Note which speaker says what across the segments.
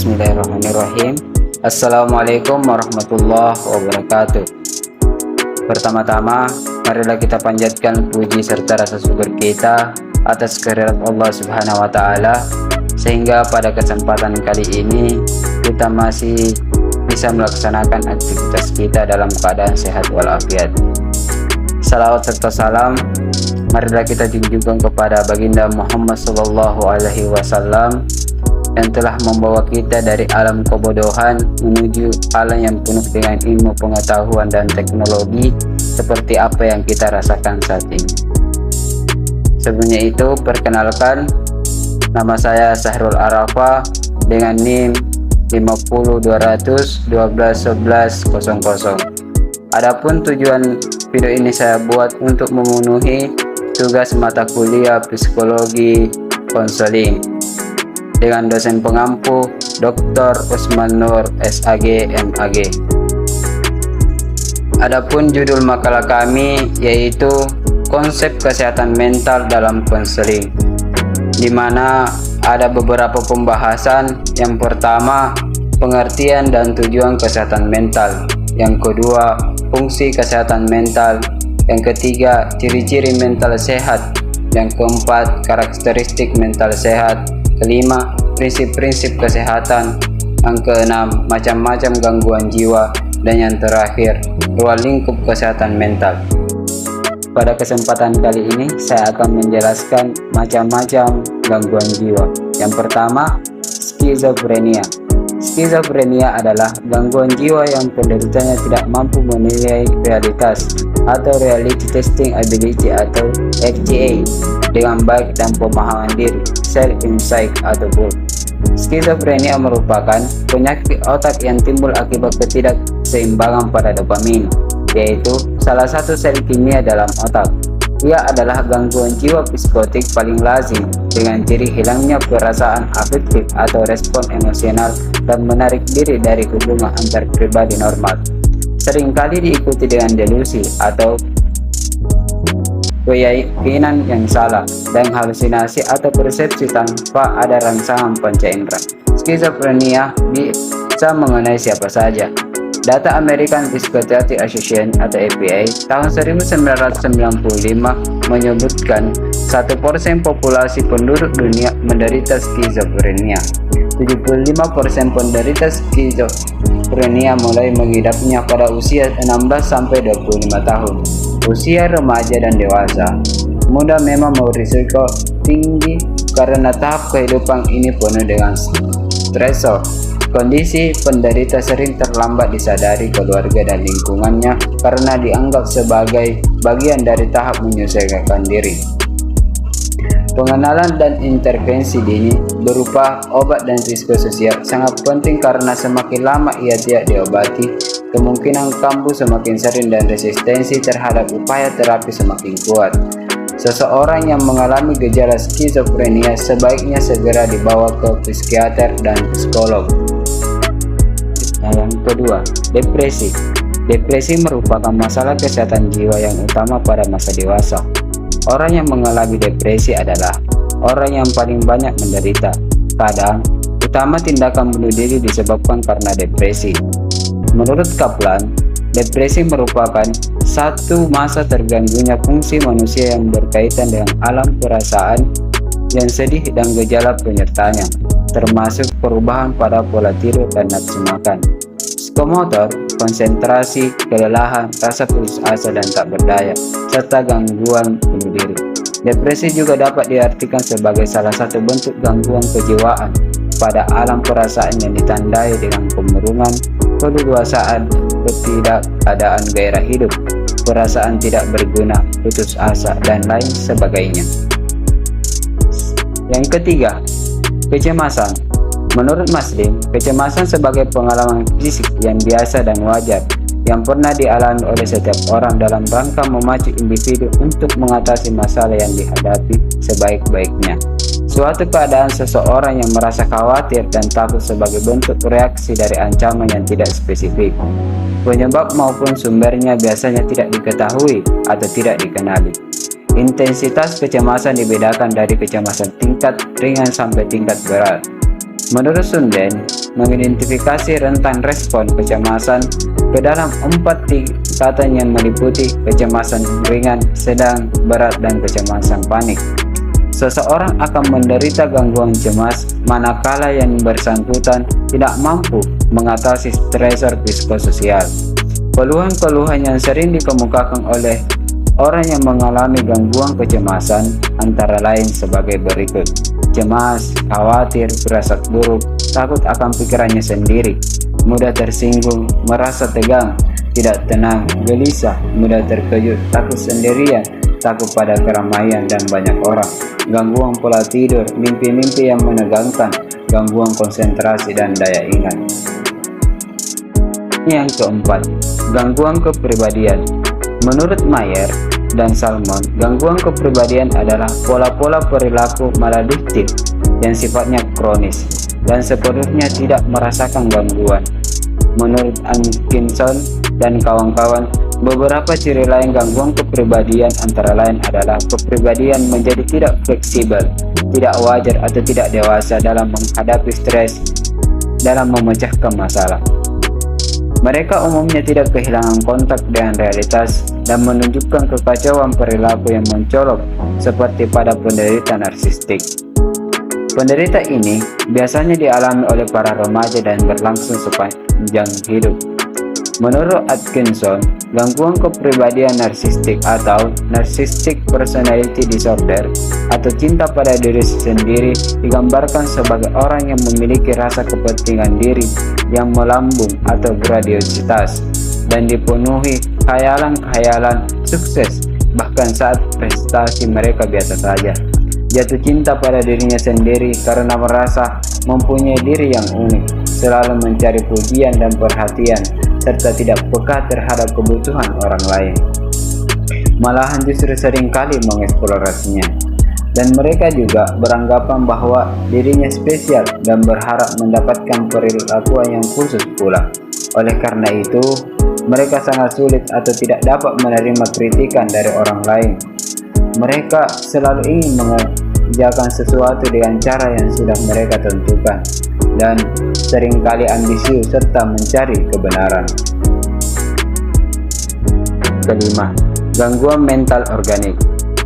Speaker 1: Bismillahirrahmanirrahim. Assalamualaikum warahmatullahi wabarakatuh. Pertama-tama, marilah kita panjatkan puji serta rasa syukur kita atas kehadirat Allah Subhanahu wa Ta'ala, sehingga pada kesempatan kali ini kita masih bisa melaksanakan aktivitas kita dalam keadaan sehat walafiat. Salawat serta salam marilah kita junjukkan kepada baginda Muhammad SAW yang telah membawa kita dari alam kebodohan menuju alam yang penuh dengan ilmu pengetahuan dan teknologi seperti apa yang kita rasakan saat ini. Sebelumnya itu, perkenalkan, nama saya Sahrul Arafah dengan NIM 50200121100. Adapun tujuan video ini saya buat untuk memenuhi tugas mata kuliah psikologi konseling dengan dosen pengampu Dr. Usman Nur SAG MAG. Adapun judul makalah kami yaitu konsep kesehatan mental dalam konseling, di mana ada beberapa pembahasan. Yang pertama, pengertian dan tujuan kesehatan mental. Yang kedua, fungsi kesehatan mental. Yang ketiga, ciri-ciri mental sehat. Yang keempat, karakteristik mental sehat. Kelima, prinsip-prinsip kesehatan. Yang keenam, macam-macam gangguan jiwa. Dan yang terakhir, ruang lingkup kesehatan mental. Pada kesempatan kali ini saya akan menjelaskan macam-macam gangguan jiwa. Yang pertama, skizofrenia. Skizofrenia adalah gangguan jiwa yang penderitanya tidak mampu menilai realitas atau reality testing ability atau RTA dengan baik dan pemahaman diri, self insight atau BOD. Skizofrenia merupakan penyakit otak yang timbul akibat ketidakseimbangan pada dopamin, yaitu salah satu sel kimia dalam otak. Ia adalah gangguan jiwa psikotik paling lazim dengan ciri hilangnya perasaan afektif atau respon emosional dan menarik diri dari hubungan antar pribadi normal. Seringkali diikuti dengan delusi atau keyakinan yang salah dan halusinasi atau persepsi tanpa ada rangsangan panca indera. Skizofrenia bisa mengenai siapa saja. Data American Psychiatric Association atau APA tahun 1995 menyebutkan 1% populasi penduduk dunia menderita skizofrenia. 75% penderita skizofrenia mulai mengidapnya pada usia 16-25 tahun. Usia remaja dan dewasa muda memang berisiko tinggi karena tahap kehidupan ini penuh dengan stresor. Kondisi penderita sering terlambat disadari keluarga dan lingkungannya karena dianggap sebagai bagian dari tahap menyesuaikan diri. Pengenalan dan intervensi dini berupa obat dan psikososial sangat penting karena semakin lama ia tidak diobati, kemungkinan kambuh semakin sering dan resistensi terhadap upaya terapi semakin kuat. Seseorang yang mengalami gejala skizofrenia sebaiknya segera dibawa ke psikiater dan psikolog. Yang kedua, depresi. Depresi merupakan masalah kesehatan jiwa yang utama pada masa dewasa. Orang yang mengalami depresi adalah orang yang paling banyak menderita. Kadang, utama tindakan bunuh diri disebabkan karena depresi. Menurut Kaplan, depresi merupakan satu masa terganggunya fungsi manusia yang berkaitan dengan alam perasaan yang sedih dan gejala penyertanya, termasuk perubahan pada pola tidur dan nafsu makan, psikomotor, konsentrasi, kelelahan, rasa putus asa dan tak berdaya, serta gangguan bunuh diri. Depresi juga dapat diartikan sebagai salah satu bentuk gangguan kejiwaan pada alam perasaan yang ditandai dengan kemurungan, keleluasaan, ketidakadaan gairah hidup, perasaan tidak berguna, putus asa, dan lain sebagainya. Yang ketiga, kecemasan. Menurut Maslim, kecemasan sebagai pengalaman fisik yang biasa dan wajar yang pernah dialami oleh setiap orang dalam rangka memacu individu untuk mengatasi masalah yang dihadapi sebaik-baiknya. Suatu keadaan seseorang yang merasa khawatir dan takut sebagai bentuk reaksi dari ancaman yang tidak spesifik. Penyebab maupun sumbernya biasanya tidak diketahui atau tidak dikenali. Intensitas kecemasan dibedakan dari kecemasan tingkat ringan sampai tingkat berat. Menurut Sunden, mengidentifikasi rentan respon kecemasan ke dalam 4 tingkatan yang meliputi kecemasan ringan, sedang, berat, dan kecemasan panik. Seseorang akan menderita gangguan cemas manakala yang bersangkutan tidak mampu mengatasi stresor psikososial. Keluhan-keluhan yang sering dikemukakan oleh orang yang mengalami gangguan kecemasan antara lain sebagai berikut: cemas, khawatir, firasat buruk, takut akan pikirannya sendiri, mudah tersinggung, merasa tegang, tidak tenang, gelisah, mudah terkejut, takut sendirian, takut pada keramaian dan banyak orang, gangguan pola tidur, mimpi-mimpi yang menegangkan, gangguan konsentrasi dan daya ingat. Yang keempat, gangguan kepribadian. Menurut Mayer dan Salmon, gangguan kepribadian adalah pola-pola perilaku maladiktif yang sifatnya kronis dan sepenuhnya tidak merasakan gangguan. Menurut Atkinson dan kawan-kawan, beberapa ciri lain gangguan kepribadian antara lain adalah kepribadian menjadi tidak fleksibel, tidak wajar atau tidak dewasa dalam menghadapi stres dalam memecahkan masalah. Mereka umumnya tidak kehilangan kontak dengan realitas dan menunjukkan kekacauan perilaku yang mencolok seperti pada penderita narsistik. Penderita ini biasanya dialami oleh para remaja dan berlangsung sepanjang hidup. Menurut Atkinson, gangguan kepribadian narsistik atau narcissistic personality disorder atau cinta pada diri sendiri digambarkan sebagai orang yang memiliki rasa kepentingan diri yang melambung atau grandiositas dan dipenuhi khayalan-khayalan sukses bahkan saat prestasi mereka biasa saja. Jatuh cinta pada dirinya sendiri karena merasa mempunyai diri yang unik, selalu mencari pujian dan perhatian, serta tidak peka terhadap kebutuhan orang lain. Malahan justru seringkali mengeksplorasinya. Dan mereka juga beranggapan bahwa dirinya spesial dan berharap mendapatkan perilakuan yang khusus pula. Oleh karena itu, mereka sangat sulit atau tidak dapat menerima kritikan dari orang lain. Mereka selalu ingin mengerjakan sesuatu dengan cara yang sudah mereka tentukan dan seringkali ambisius serta mencari kebenaran. Kelima, gangguan mental organik.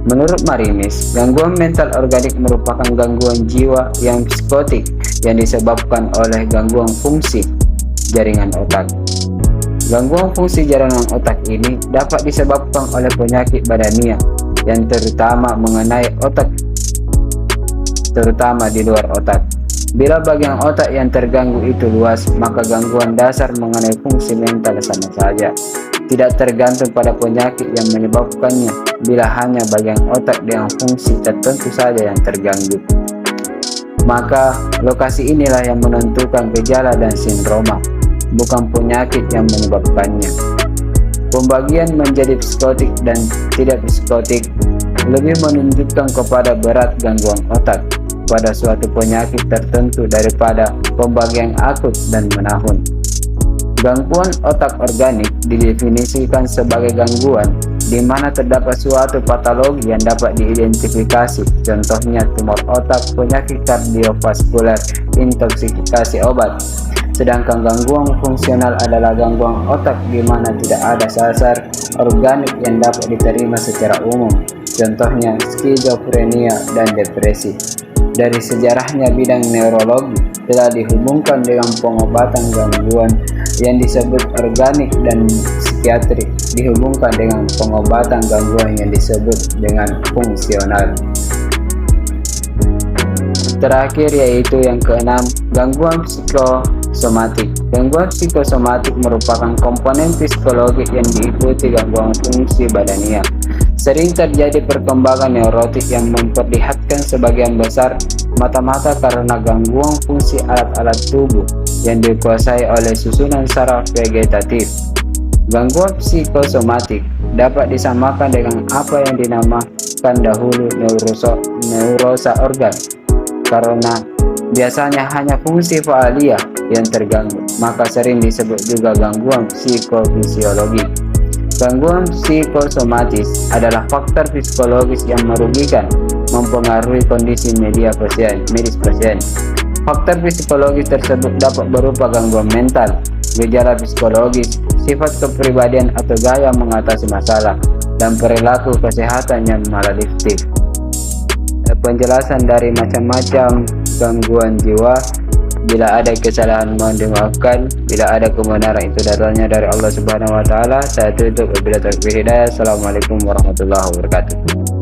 Speaker 1: Menurut Marimis, gangguan mental organik merupakan gangguan jiwa yang psikotik yang disebabkan oleh gangguan fungsi jaringan otak. Gangguan fungsi jaringan otak ini dapat disebabkan oleh penyakit badania yang terutama mengenai otak, terutama di luar otak. Bila bagian otak yang terganggu itu luas, maka gangguan dasar mengenai fungsi mental sama saja. Tidak tergantung pada penyakit yang menyebabkannya, bila hanya bagian otak dengan fungsi tertentu saja yang terganggu. Maka lokasi inilah yang menentukan gejala dan sindroma, bukan penyakit yang menyebabkannya. Pembagian menjadi psikotik dan tidak psikotik lebih menunjukkan kepada berat gangguan otak pada suatu penyakit tertentu daripada pembagian akut dan menahun. Gangguan otak organik didefinisikan sebagai gangguan di mana terdapat suatu patologi yang dapat diidentifikasi, contohnya tumor otak, penyakit kardiovaskuler, intoksifikasi obat. Sedangkan gangguan fungsional adalah gangguan otak di mana tidak ada sasar organik yang dapat diterima secara umum, contohnya skizofrenia dan depresi. Dari sejarahnya, bidang neurologi telah dihubungkan dengan pengobatan gangguan yang disebut organik dan psikiatri dihubungkan dengan pengobatan gangguan yang disebut dengan fungsional. Terakhir yaitu yang keenam, gangguan psikosomatik. Gangguan psikosomatik merupakan komponen psikologis yang diikuti gangguan fungsi badania. Sering terjadi perkembangan neurotik yang memperlihatkan sebagian besar mata-mata karena gangguan fungsi alat-alat tubuh yang dikuasai oleh susunan saraf vegetatif. Gangguan psikosomatik dapat disamakan dengan apa yang dinamakan dahulu neurosa organ, karena biasanya hanya fungsi faalia yang terganggu, maka sering disebut juga gangguan psikofisiologi. Gangguan psikosomatis adalah faktor psikologis yang merugikan, mempengaruhi kondisi medis pasien. Faktor psikologis tersebut dapat berupa gangguan mental, gejala psikologis, sifat kepribadian atau gaya mengatasi masalah, dan perilaku kesehatan yang maladiktif. Penjelasan dari macam-macam gangguan jiwa. Bila ada kesalahan mohon dimaafkan, bila ada kebenaran itu datangnya dari Allah Subhanahu wa taala. Saya tutup, wabillahi taufiq hidayah. Assalamualaikum warahmatullahi wabarakatuh.